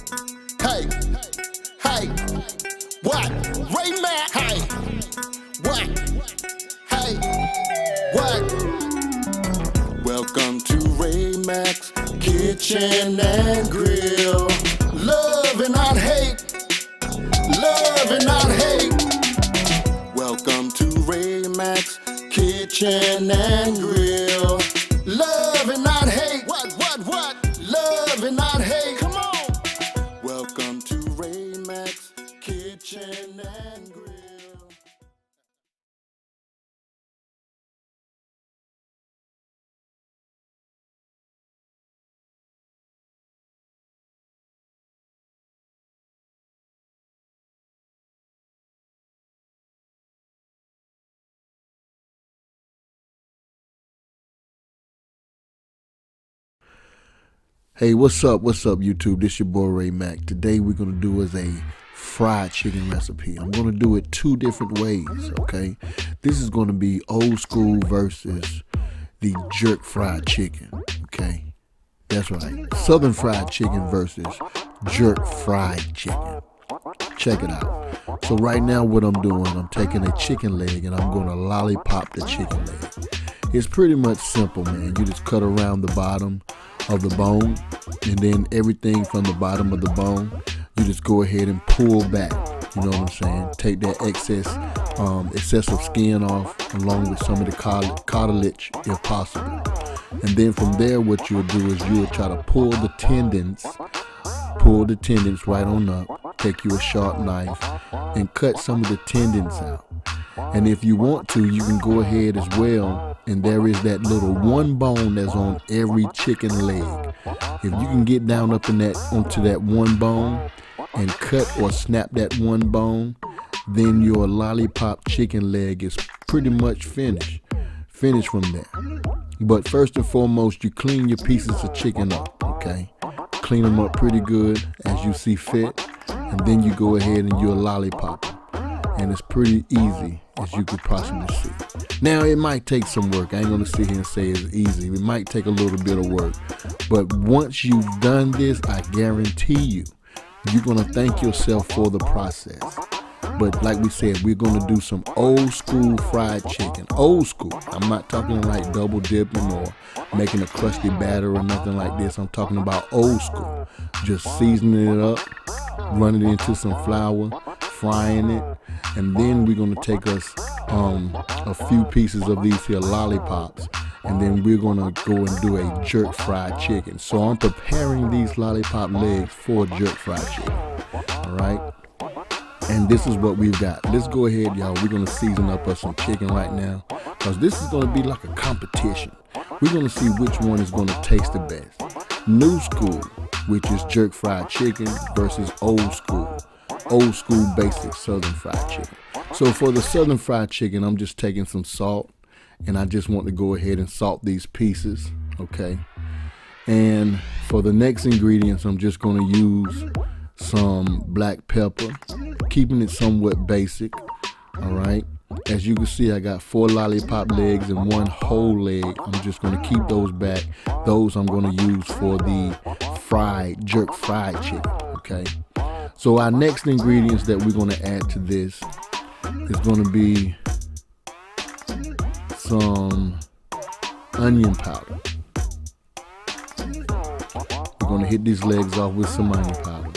Hey, hey, what? Ray Mack, hey, what? Hey, what? Welcome to Ray Mack's Kitchen and Grill. Love and not hate. Love and not hate. Welcome to Ray Mack's Kitchen and Grill. Love and not hate. What? Love and not hate. Come on. Welcome to Ray Mack's Kitchen and Grill. Hey, what's up YouTube? This your boy Ray Mack. Today we're gonna do is a fried chicken recipe. I'm gonna do it two different ways, okay? This is gonna be old school versus the jerk fried chicken, okay? That's right, southern fried chicken versus jerk fried chicken. Check it out. So right now what I'm doing, I'm taking a chicken leg and I'm gonna lollipop the chicken leg. It's pretty much simple, man. You just cut around the bottom of the bone, and then everything from the bottom of the bone, you just go ahead and pull back. You know what I'm saying? Take that excessive skin off, along with some of the cartilage, if possible. And then from there, what you'll do is you'll try to pull the tendons right on up. Take you a sharp knife and cut some of the tendons out. And if you want to, you can go ahead as well, and there is that little one bone that's on every chicken leg. If you can get down up in onto that one bone and cut or snap that one bone, then your lollipop chicken leg is pretty much finished from there. But first and foremost, you clean your pieces of chicken up, okay? Clean them up pretty good as you see fit, and then you go ahead and you'll lollipop them. And it's pretty easy, as you could possibly see. Now, it might take some work. I ain't gonna sit here and say it's easy. It might take a little bit of work. But once you've done this, I guarantee you're gonna thank yourself for the process. But like we said, we're gonna do some old school fried chicken. Old school. I'm not talking like double dipping or making a crusty batter or nothing like this. I'm talking about old school. Just seasoning it up, running it into some flour, frying it, and then we're gonna take us a few pieces of these here lollipops, and then we're gonna go and do a jerk fried chicken. So I'm preparing these lollipop legs for jerk fried chicken. All right. And this is what we've got. Let's go ahead, y'all. We're gonna season up us some chicken right now, because this is gonna be like a competition. We're gonna see which one is gonna taste the best. New school, which is jerk fried chicken, versus old school basic southern fried chicken. So for the southern fried chicken, I'm just taking some salt, and I just want to go ahead and salt these pieces, okay? And for the next ingredients, I'm just gonna use some black pepper, keeping it somewhat basic. All right, as you can see, I got 4 lollipop legs and 1 whole leg. I'm just going to keep those back. Those I'm going to use for the jerk fried chicken. Okay, so our next ingredients that we're going to add to this is going to be some onion powder. We're going to hit these legs off with some onion powder.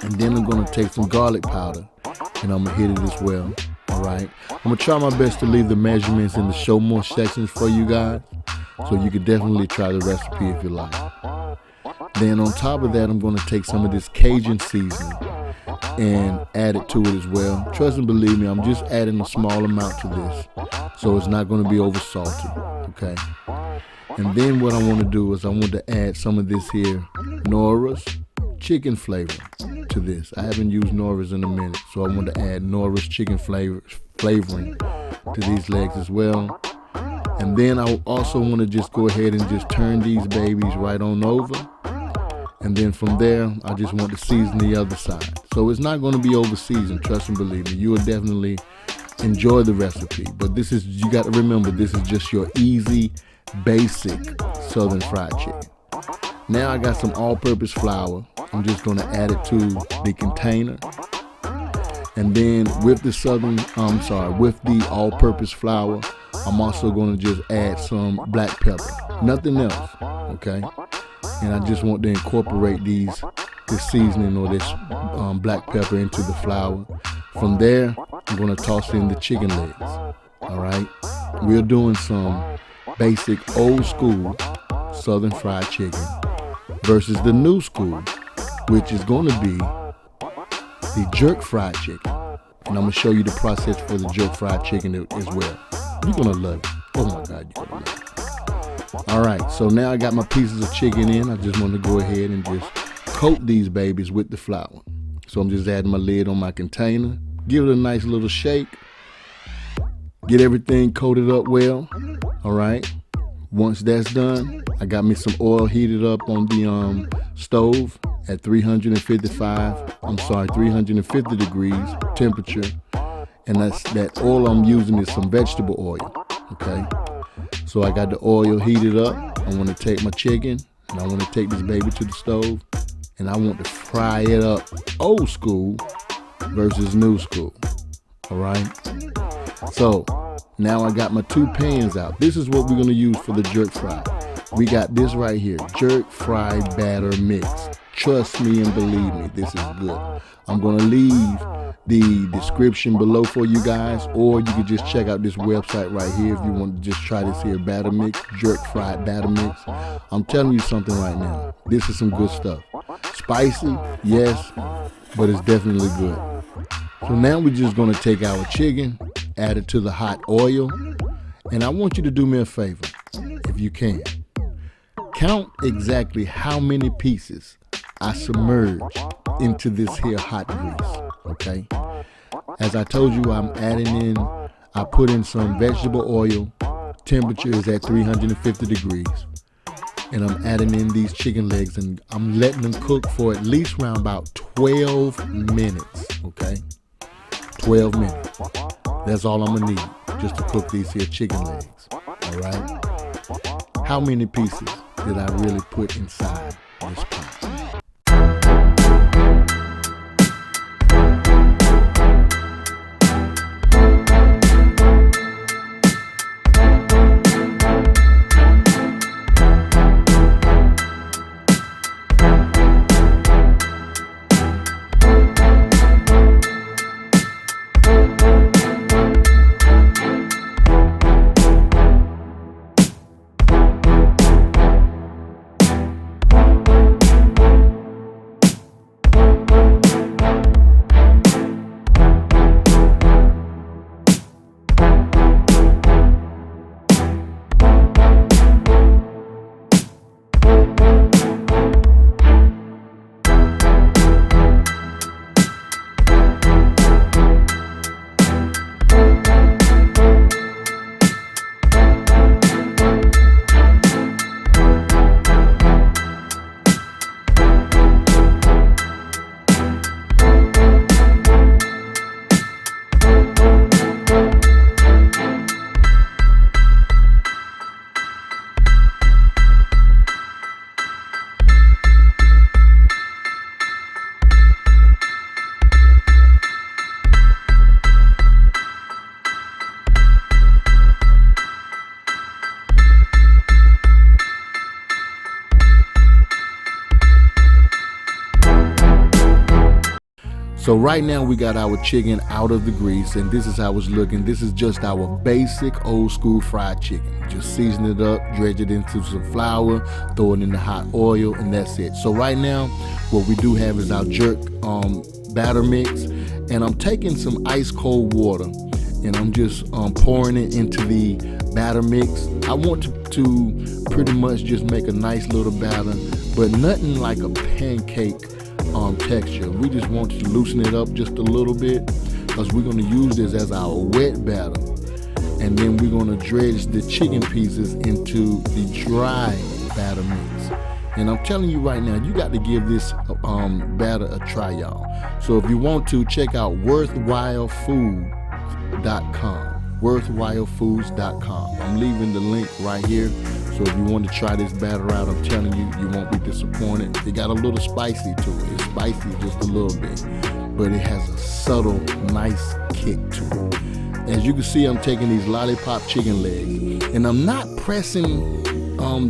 And then I'm gonna take some garlic powder and I'm gonna hit it as well. All right. I'm gonna try my best to leave the measurements in the show more sections for you guys, so you could definitely try the recipe if you like. Then on top of that, I'm gonna take some of this Cajun seasoning and add it to it as well. Trust and believe me, I'm just adding a small amount to this, so it's not gonna be over salty. Okay. And then what I want to do is I want to add some of this here Nora's chicken flavor to this. I haven't used Nora's in a minute, so I want to add Nora's chicken flavoring to these legs as well. And then I also want to just go ahead and just turn these babies right on over. And then from there, I just want to season the other side. So it's not going to be over seasoned, trust and believe me. You will definitely enjoy the recipe. But this is, you got to remember, this is just your easy, basic southern fried chicken. Now I got some all-purpose flour. I'm just gonna add it to the container. And then with the all-purpose flour, I'm also gonna just add some black pepper, nothing else, okay? And I just want to incorporate this seasoning or this black pepper into the flour. From there, I'm gonna toss in the chicken legs, all right? We're doing some basic old school Southern fried chicken versus the new school, which is gonna be the jerk fried chicken. And I'm gonna show you the process for the jerk fried chicken as well. You're gonna love it. Oh my God, you're gonna love it. All right, so now I got my pieces of chicken in. I just want to go ahead and just coat these babies with the flour. So I'm just adding my lid on my container. Give it a nice little shake. Get everything coated up well. All right. Once that's done, I got me some oil heated up on the stove at 350 degrees temperature. And that oil I'm using is some vegetable oil, okay? So I got the oil heated up. I want to take my chicken and I want to take this baby to the stove and I want to fry it up old school versus new school, all right? So now I got my 2 pans out. This is what we're going to use for the jerk fry. We got this right here, jerk fry batter mix. Trust me and believe me, this is good. I'm going to leave the description below for you guys, or you can just check out this website right here if you want to just try this here batter mix, jerk fried batter mix. I'm telling you something right now, this is some good stuff. Spicy, yes, but it's definitely good. So now we're just going to take our chicken, add it to the hot oil, and I want you to do me a favor, if you can. Count exactly how many pieces I submerge into this here hot grease, okay? As I told you, I put in some vegetable oil. Temperature is at 350 degrees. And I'm adding in these chicken legs and I'm letting them cook for at least around about 12 minutes, okay? 12 minutes. That's all I'm gonna need just to cook these here chicken legs, all right? How many pieces did I really put inside this pot? So right now we got our chicken out of the grease, and this is how it's looking. This is just our basic old school fried chicken. Just season it up, dredge it into some flour, throw it in the hot oil, and that's it. So right now, what we do have is our jerk batter mix, and I'm taking some ice cold water, and I'm just pouring it into the batter mix. I want to pretty much just make a nice little batter, but nothing like a pancake texture. We just want to loosen it up just a little bit because we're going to use this as our wet batter, and then we're going to dredge the chicken pieces into the dry batter mix. And I'm telling you right now, you got to give this batter a try, y'all. So if you want to, check out worthwhilefood.com. worthwhilefoods.com. I'm leaving the link right here, so So if you want to try this batter out, I'm telling you, you won't be disappointed. It got a little spicy to it. It's spicy just a little bit, but it has a subtle, nice kick to it. As you can see, I'm taking these lollipop chicken legs, and I'm not pressing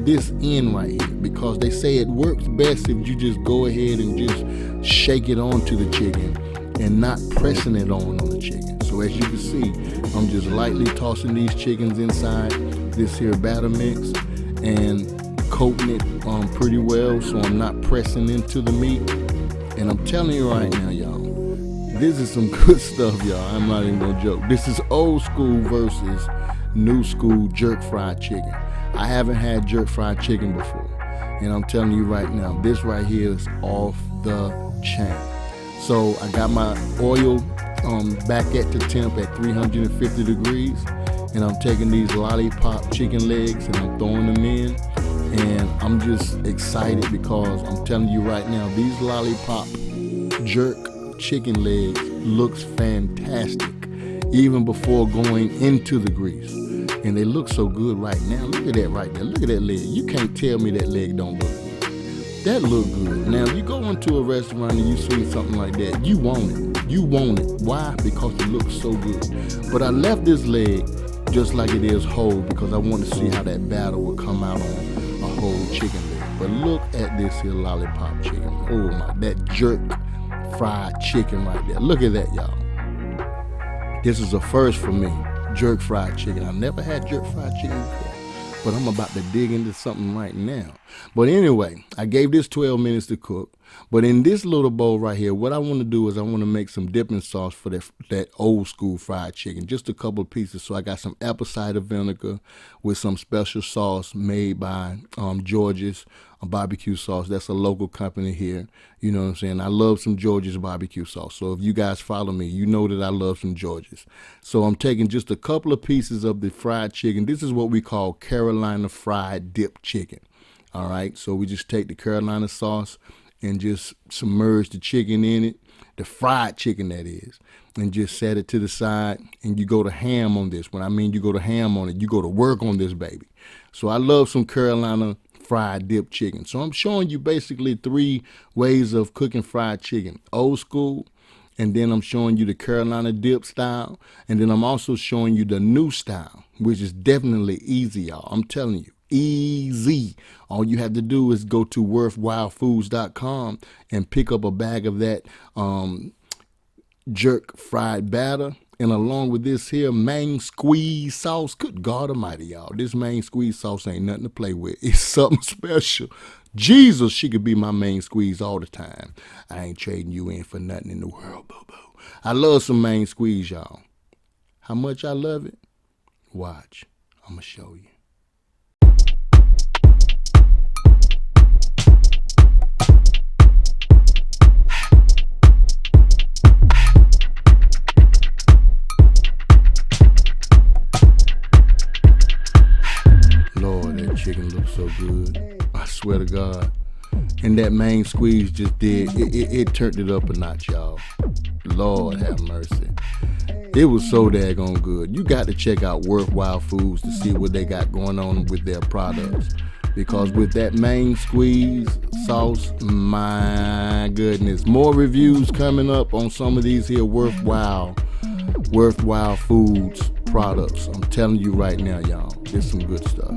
this in right here, because they say it works best if you just go ahead and just shake it onto the chicken and not pressing it on the chicken. So as you can see, I'm just lightly tossing these chickens inside this here batter mix and coating it pretty well, so I'm not pressing into the meat. And I'm telling you right now, y'all, this is some good stuff, y'all. I'm not even gonna joke. This is old school versus new school jerk fried chicken. I haven't had jerk fried chicken before, and I'm telling you right now, this right here is off the chain. So I got my oil back at the temp at 350 degrees, and I'm taking these lollipop chicken legs and I'm throwing them in, and I'm just excited because I'm telling you right now, these lollipop jerk chicken legs looks fantastic even before going into the grease. And they look so good right now. Look at that right there. Look at that leg. You can't tell me that leg don't look good. That look good. Now, if you go into a restaurant and you see something like that, you want it. You want it. Why? Because it looks so good. But I left this leg just like it is whole because I want to see how that batter will come out on a whole chicken leg. But look at this here lollipop chicken. Oh my, that jerk fried chicken right there. Look at that, y'all. This is a first for me. Jerk fried chicken. I never had jerk fried chicken before, but I'm about to dig into something right now. But anyway, I gave this 12 minutes to cook. But in this little bowl right here, what I want to do is I want to make some dipping sauce for that old school fried chicken. Just a couple of pieces. So I got some apple cider vinegar with some special sauce made by George's barbecue sauce. That's a local company here. You know what I'm saying? I love some George's barbecue sauce. So if you guys follow me, you know that I love some George's. So I'm taking just a couple of pieces of the fried chicken. This is what we call Carolina fried dip chicken. All right. So we just take the Carolina sauce and just submerge the chicken in it, the fried chicken that is, and just set it to the side, and you go to ham on this. When I mean you go to ham on it, you go to work on this baby. So I love some Carolina fried dip chicken. So I'm showing you basically 3 ways of cooking fried chicken. Old school, and then I'm showing you the Carolina dip style, and then I'm also showing you the new style, which is definitely easy, y'all. I'm telling you. Easy. All you have to do is go to worthwhilefoods.com and pick up a bag of that jerk fried batter, and along with this here main squeeze sauce. Good God Almighty, y'all, this main squeeze sauce ain't nothing to play with. It's something special. Jesus, she could be my main squeeze all the time. I ain't trading you in for nothing in the world, boo-boo. I love some main squeeze, y'all. How much I love it? Watch. I'm gonna show you. Chicken looks so good, I swear to God. And that main squeeze just did it turned it up a notch, y'all. Lord have mercy. It was so daggone good. You got to check out Worthwhile Foods to see what they got going on with their products, because with that main squeeze sauce, my goodness, more reviews coming up on some of these here Worthwhile Foods products. I'm telling you right now, y'all, it's some good stuff.